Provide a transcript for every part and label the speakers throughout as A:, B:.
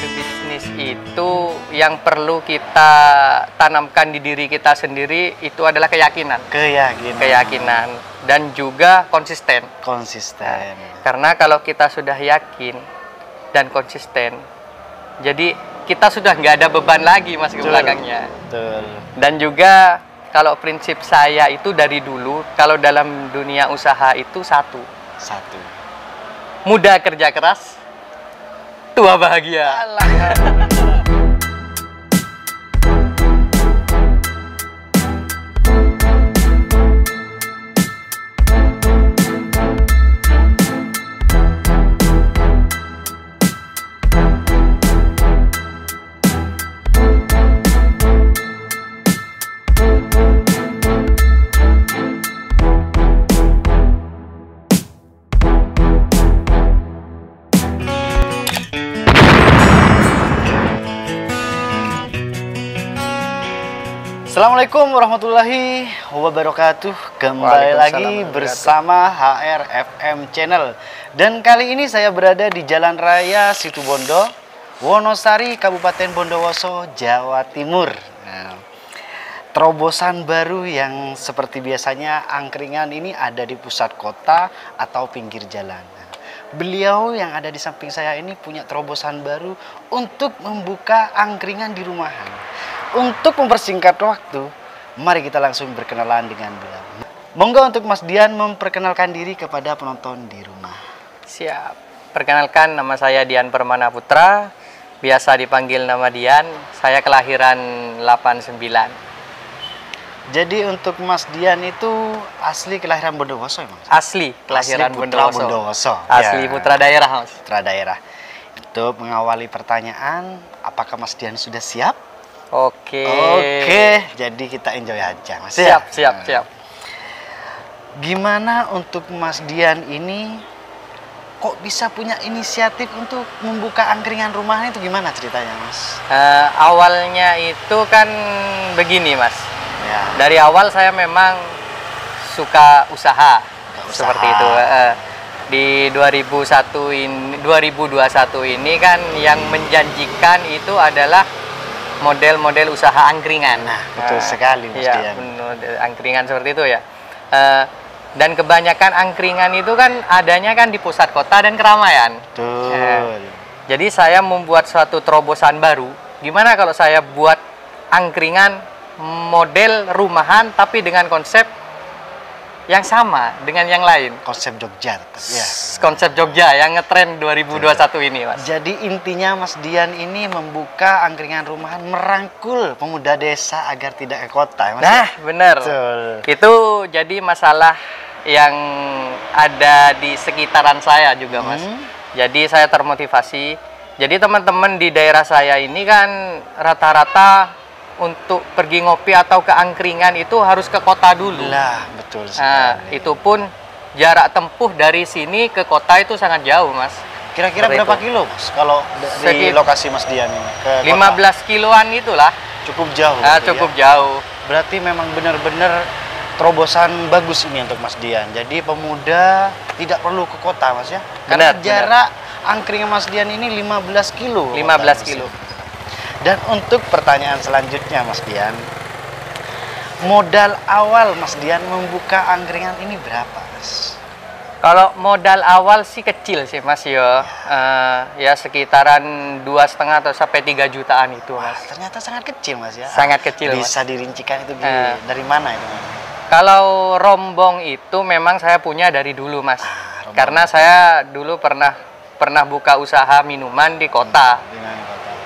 A: berbisnis itu yang perlu kita tanamkan di diri kita sendiri itu adalah keyakinan. Keyakinan dan juga konsisten.
B: Konsisten.
A: Karena kalau kita sudah yakin dan konsisten, jadi kita sudah nggak ada beban lagi mas ke belakangnya.
B: Betul.
A: Dan juga kalau prinsip saya itu dari dulu, kalau dalam dunia usaha itu satu. Muda kerja keras, tua bahagia.
B: Assalamualaikum warahmatullahi wabarakatuh. Kembali lagi bersama HRFM Channel. Dan kali ini saya berada di Jalan Raya Situbondo, Wonosari, Kabupaten Bondowoso, Jawa Timur. Nah, terobosan baru yang seperti biasanya angkringan ini ada di pusat kota atau pinggir jalan. Beliau yang ada di samping saya ini punya terobosan baru untuk membuka angkringan di rumahan. Untuk mempersingkat waktu, mari kita langsung berkenalan dengan beliau. Monggo untuk Mas Dian memperkenalkan diri kepada penonton di rumah.
A: Siap. Perkenalkan, nama saya Dian Permana Putra, biasa dipanggil nama Dian. Saya kelahiran 89.
B: Jadi untuk Mas Dian itu asli kelahiran Bondowoso ya Mas?
A: Asli kelahiran
B: Bondowoso.
A: Asli
B: ya.
A: putra daerah Mas.
B: Putra daerah. Untuk mengawali pertanyaan, apakah Mas Dian sudah siap?
A: Oke,
B: jadi kita enjoy aja Mas.
A: Siap.
B: Gimana untuk Mas Dian ini kok bisa punya inisiatif untuk membuka angkringan rumahan itu gimana ceritanya Mas?
A: Awalnya itu kan begini Mas.
B: Ya.
A: Dari awal saya memang suka usaha. Seperti itu. Di 2021 ini kan yang menjanjikan itu adalah model-model usaha angkringan.
B: Nah, betul sekali Mas Dian.
A: Iya, angkringan seperti itu ya. Dan kebanyakan angkringan itu kan adanya kan di pusat kota dan keramaian.
B: Betul.
A: Jadi saya membuat suatu terobosan baru. Gimana kalau saya buat angkringan model rumahan tapi dengan konsep yang sama dengan yang lain.
B: Konsep Jogja. Ya.
A: Konsep Jogja yang ngetren 2021 ini Mas.
B: Jadi intinya Mas Dian ini membuka angkringan rumahan merangkul pemuda desa agar tidak ke kota ya Mas.
A: Nah, benar. Itu jadi masalah yang ada di sekitaran saya juga Mas. Jadi saya termotivasi. Jadi teman-teman di daerah saya ini kan rata-rata untuk pergi ngopi atau ke angkringan itu harus ke kota dulu.
B: Lah, betul sekali.
A: Nah, itu pun jarak tempuh dari sini ke kota itu sangat jauh, Mas.
B: Kira-kira berapa kilo, Mas? Kalau dari lokasi Mas Dian ini ke
A: 15
B: kota?
A: kiloan itulah.
B: Cukup jauh.
A: Cukup jauh.
B: Berarti memang benar-benar terobosan bagus ini untuk Mas Dian. Jadi pemuda tidak perlu ke kota, Mas ya. Karena jarak angkringan Mas Dian ini 15 kilo.
A: 15 kilo.
B: Dan untuk pertanyaan selanjutnya Mas Dian, modal awal Mas Dian membuka angkringan ini berapa Mas?
A: Kalau modal awal sih kecil sih Mas yo. Ya sekitaran 2,5 atau sampai 3 jutaan itu Mas.
B: Wah, ternyata sangat kecil Mas ya.
A: Sangat kecil.
B: Bisa dirincikan itu dari mana itu Mas?
A: Kalau rombong itu memang saya punya dari dulu Mas. Karena saya dulu pernah buka usaha minuman di kota.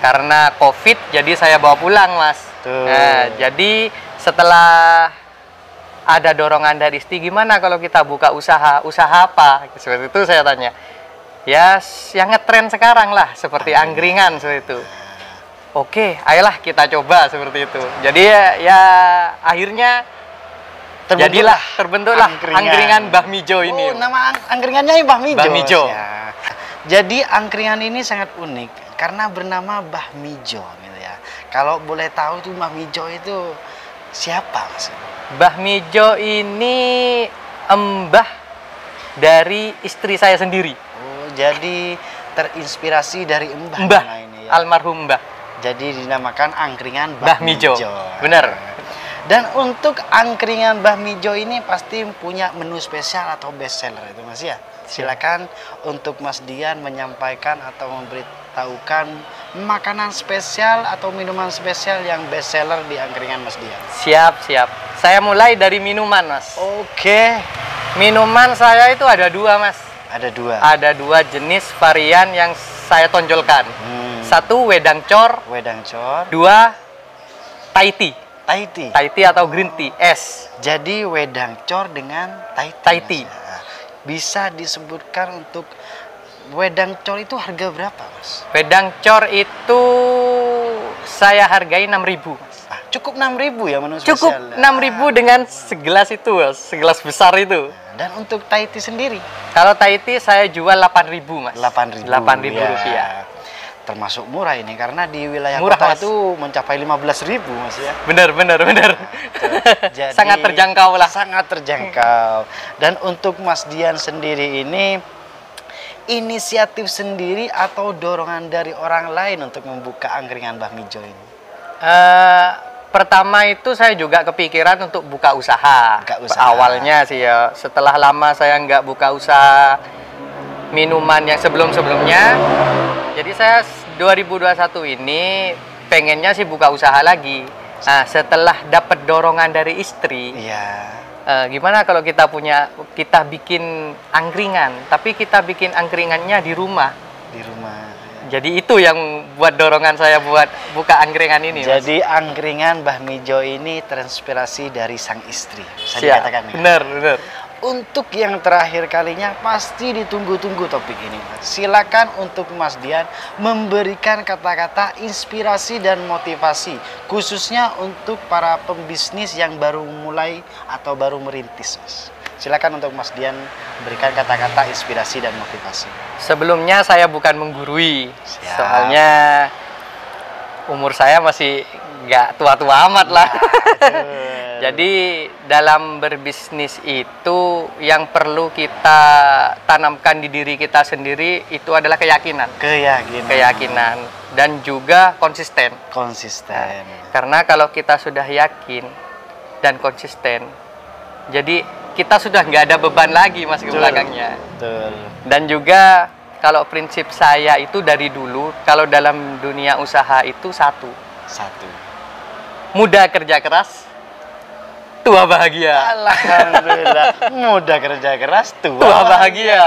A: Karena COVID, jadi saya bawa pulang, Mas. Nah, jadi setelah ada dorongan dari istri, gimana kalau kita buka usaha? Usaha apa? Seperti itu saya tanya. Ya, yang ngetren sekarang lah, seperti angkringan, seperti itu. Oke, ayolah kita coba, seperti itu. Jadi ya akhirnya terbentuklah angkringan Mbah Mijo ini.
B: Oh, nama angkringannya Mbah Mijo.
A: Mbah Mijo.
B: Ya. Jadi angkringan ini sangat unik karena bernama Mbah Mijo gitu ya. Kalau boleh tahu tuh Mbah Mijo itu siapa Mas?
A: Mbah Mijo ini mbah dari istri saya sendiri.
B: Oh, jadi terinspirasi dari mbah ini
A: almarhum Mbah.
B: Jadi dinamakan angkringan
A: Mbah Mijo. Benar.
B: Dan untuk angkringan Mbah Mijo ini pasti punya menu spesial atau best seller itu Mas ya. Silakan untuk Mas Dian menyampaikan atau memberitahukan makanan spesial atau minuman spesial yang best seller di angkringan Mas Dian.
A: Siap, siap. Saya mulai dari minuman, Mas.
B: Oke.
A: Minuman saya itu ada 2, Mas.
B: Ada 2.
A: Ada 2 jenis varian yang saya tonjolkan. 1 wedang cor.
B: Wedang cor.
A: 2 Thai tea.
B: Thai tea.
A: Thai tea atau green tea es.
B: Jadi wedang cor dengan Thai tea.
A: Thai tea.
B: Bisa disebutkan untuk wedang cor itu harga berapa, Mas?
A: Wedang cor itu saya hargai 6.000, Mas.
B: Cukup 6.000 ya menu spesial.
A: Cukup 6.000 dengan segelas itu, Mas. Segelas besar itu.
B: Dan untuk Thai tea sendiri?
A: Kalau Thai tea saya jual 8.000, Mas.
B: 8.000
A: rupiah.
B: Termasuk murah ini karena di wilayah
A: murah,
B: kota
A: Mas.
B: itu mencapai 15.000, Mas ya.
A: Benar.
B: Jadi,
A: sangat terjangkau lah.
B: Sangat terjangkau. Dan untuk Mas Dian sendiri ini inisiatif sendiri atau dorongan dari orang lain untuk membuka angkringan Mbah Mijo ini?
A: Pertama itu saya juga kepikiran untuk buka usaha. Awalnya sih ya. Setelah lama saya nggak buka usaha minuman yang sebelum-sebelumnya. Jadi saya 2021 ini pengennya sih buka usaha lagi. Nah, setelah dapat dorongan dari istri, gimana kalau kita bikin angkringan, tapi kita bikin angkringannya di rumah.
B: Di rumah.
A: Jadi itu yang buat dorongan saya buat buka angkringan ini.
B: Jadi Mas, angkringan Mbah Mijo ini terinspirasi dari sang istri. Bisa dikatakan ya?
A: Benar.
B: Untuk yang terakhir kalinya pasti ditunggu-tunggu topik ini, Mas. Silakan untuk Mas Dian memberikan kata-kata inspirasi dan motivasi khususnya untuk para pembisnis yang baru mulai atau baru merintis, Mas. Silakan untuk Mas Dian berikan kata-kata inspirasi dan motivasi.
A: Sebelumnya saya bukan menggurui.
B: Siap.
A: Soalnya umur saya masih nggak tua-tua amat lah. Jadi dalam berbisnis itu yang perlu kita tanamkan di diri kita sendiri itu adalah keyakinan. Keyakinan dan juga konsisten. Karena kalau kita sudah yakin dan konsisten, jadi kita sudah nggak ada beban lagi Mas ke belakangnya.
B: Betul.
A: Dan juga kalau prinsip saya itu dari dulu, kalau dalam dunia usaha itu satu. Muda kerja keras, tua bahagia.
B: Alhamdulillah. Muda kerja keras,
A: tua bahagia.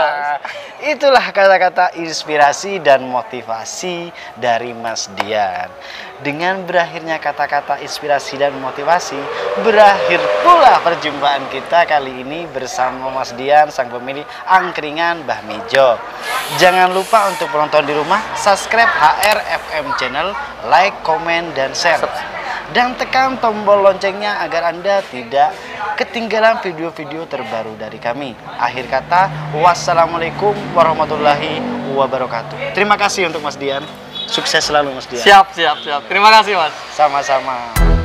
B: Itulah kata-kata inspirasi dan motivasi dari Mas Dian. Dengan berakhirnya kata-kata inspirasi dan motivasi, berakhir pula perjumpaan kita kali ini bersama Mas Dian, sang pemilik angkringan Mbah Mijo. Jangan lupa untuk penonton di rumah, subscribe HRFM channel, like, komen, dan share. Dan tekan tombol loncengnya agar Anda tidak ketinggalan video-video terbaru dari kami. Akhir kata, wassalamualaikum warahmatullahi wabarakatuh. Terima kasih untuk Mas Dian. Sukses selalu Mas Dian.
A: Siap. Terima kasih Mas.
B: Sama-sama.